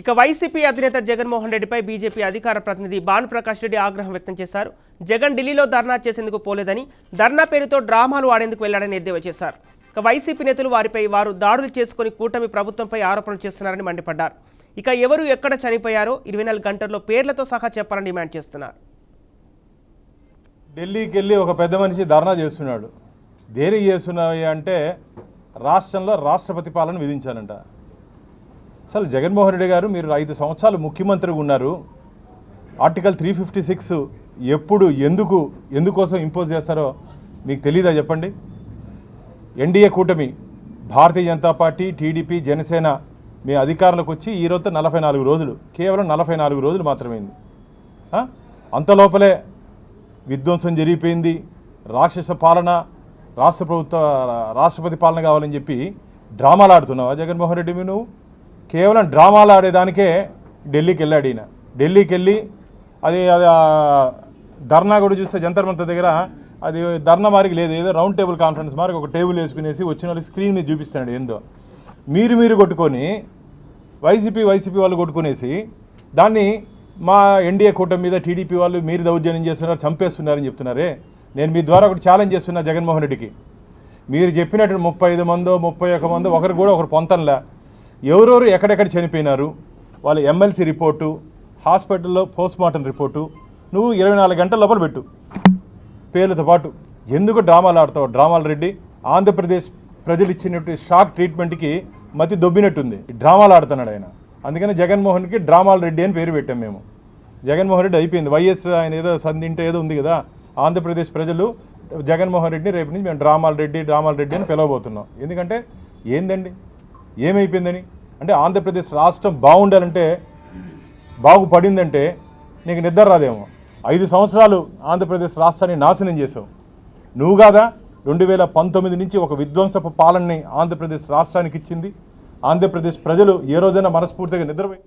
ఇక వైసీపీ అధినేత జగన్మోహన్ రెడ్డిపై బీజేపీ అధికార ప్రతినిధి భానుప్రకాష్ రెడ్డి ఆగ్రహం వ్యక్తం చేశారు. జగన్ ఢిల్లీలో ధర్నా చేసేందుకు పోలేదని, ధర్నా పేరుతో డ్రామాలు ఆడేందుకు వెళ్లాడని ఎద్దేవా చేశారు. ఇక వైసీపీ నేతలు వారు దాడులు చేసుకుని కూటమి ప్రభుత్వంపై ఆరోపణలు చేస్తున్నారని మండిపడ్డారు. ఇక ఎవరు ఎక్కడ చనిపోయారో 24 గంటల్లో పేర్లతో సహా చెప్పాలని డిమాండ్ చేస్తున్నారు. ఢిల్లీకి వెళ్ళి ఒక పెద్ద మనిషి ధర్నా చేస్తున్నాడు. దేనికి చేస్తున్నాయి అంటే రాష్ట్రంలో రాష్ట్రపతి పాలన విధించాలంట. అసలు జగన్మోహన్ రెడ్డి గారు మీరు 5 సంవత్సరాలు ముఖ్యమంత్రిగా ఉన్నారు. ఆర్టికల్ 356 ఎప్పుడు ఎందుకోసం ఇంపోజ్ చేస్తారో మీకు తెలీదా చెప్పండి. ఎన్డీఏ కూటమి భారతీయ జనతా పార్టీ, టీడీపీ, జనసేన మీ అధికారంలోకి వచ్చి ఈ రోజుతో 44 రోజులు, కేవలం 44 రోజులు మాత్రమైంది. అంతలోపలే విధ్వంసం జరిగిపోయింది. రాక్షస పాలన, రాష్ట్రపతి పాలన కావాలని చెప్పి డ్రామాలు ఆడుతున్నావా జగన్మోహన్ రెడ్డి? నువ్వు కేవలం డ్రామాలు ఆడేదానికే ఢిల్లీకి వెళ్ళాడు ఈయన. ఢిల్లీకి వెళ్ళి అది ధర్నా కూడా చూస్తే జంతర్ మంతర్ దగ్గర అది ధర్నా మారికి లేదు, ఏదో రౌండ్ టేబుల్ కాన్ఫరెన్స్ మారికి ఒక టేబుల్ వేసుకునేసి వచ్చిన వాళ్ళకి స్క్రీన్ మీద చూపిస్తున్నాడు. ఏందో మీరు కొట్టుకొని వైసీపీ వాళ్ళు కొట్టుకునేసి దాన్ని మా ఎన్డీఏ కూటమి మీద టీడీపీ వాళ్ళు మీరు దౌర్జన్యం చేస్తున్నారు, చంపేస్తున్నారని చెప్తున్నారే. నేను మీ ద్వారా ఒకటి ఛాలెంజ్ చేస్తున్నా జగన్మోహన్ రెడ్డికి. మీరు చెప్పినట్టు 35 మందో 31 మందో ఒకరు కూడా ఒకరు పొంతనలే. ఎవరెవరు ఎక్కడెక్కడ చనిపోయినారు వాళ్ళ ఎమ్మెల్సీ రిపోర్టు, హాస్పిటల్లో పోస్ట్మార్టం రిపోర్టు నువ్వు 24 గంటల లోపల పెట్టు పేర్లతో పాటు. ఎందుకు డ్రామాలు ఆడతావు? డ్రామాలు రెడ్డి ఆంధ్రప్రదేశ్ ప్రజలు ఇచ్చినట్టు షాక్ ట్రీట్మెంట్కి మతి దొబ్బినట్టుంది. డ్రామాలు ఆడుతున్నాడు ఆయన. అందుకని జగన్మోహన్కి డ్రామాలు రెడ్డి అని పేరు పెట్టాం మేము. జగన్మోహన్ రెడ్డి అయిపోయింది. వైఎస్ ఆయన ఏదో సంధింటే ఏదో ఉంది కదా, ఆంధ్రప్రదేశ్ ప్రజలు జగన్మోహన్ రెడ్డిని రేపు నుంచి మేము డ్రామాలు రెడ్డి అని పిలవబోతున్నాం. ఎందుకంటే ఏందండి, ఏమైపోయిందని అంటే ఆంధ్రప్రదేశ్ రాష్ట్రం బాగుండాలంటే, బాగుపడిందంటే నీకు నిద్ర రాదేమో. 5 సంవత్సరాలు ఆంధ్రప్రదేశ్ రాష్ట్రాన్ని నాశనం చేసావు నువ్వు కాదా. 2019 నుంచి ఒక విధ్వంసపు పాలనని ఆంధ్రప్రదేశ్ రాష్ట్రానికి ఇచ్చింది. ఆంధ్రప్రదేశ్ ప్రజలు ఏ రోజైనా మనస్ఫూర్తిగా నిద్రపోయి